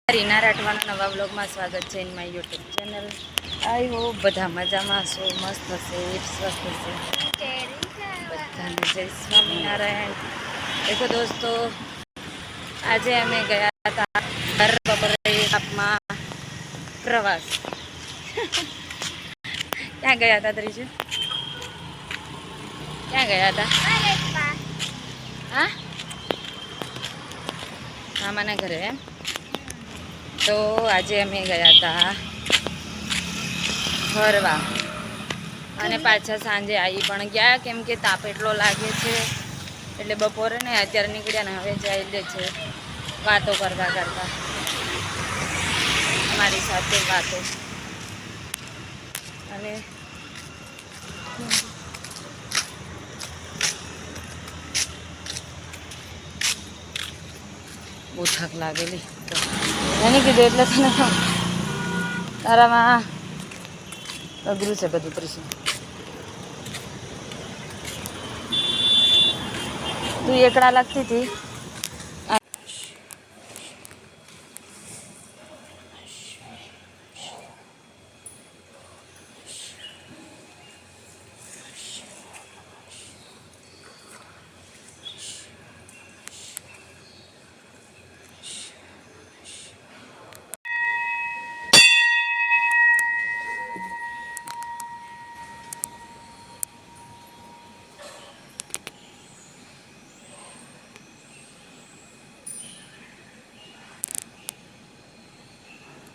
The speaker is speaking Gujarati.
રીના રાઠવાના નવા બ્લોગમાં સ્વાગત છે in my YouTube channel. I hope બધા મજામાં હશો, મસ્ત હશે, સ્વસ્થ હશે। બધાને જય સ્વામિનારાયણ। દેખો દોસ્તો, આજે અમે ગયા હતા બપોરે પ્રવાસ। ક્યાં ગયા હતા ત્રીજુ? ક્યાં ગયા હતા? હા, મામાના ઘરે એમ। તો આજે અમે ગયા હતા ફરવા અને પાછા સાંજે આવી પણ ગયા, કેમ કે તાપ એટલો લાગે છે એટલે બપોરે ને અત્યારે નીકળ્યા ને હવે જાય છે વાતો કરતા કરતા, અમારી સાથે વાતો। અને બહુ થાક લાગેલી એને કીધું એટલે તને તારામાં અઘરું છે બધું ત્રીસું। તું એકડા લાગતી હતી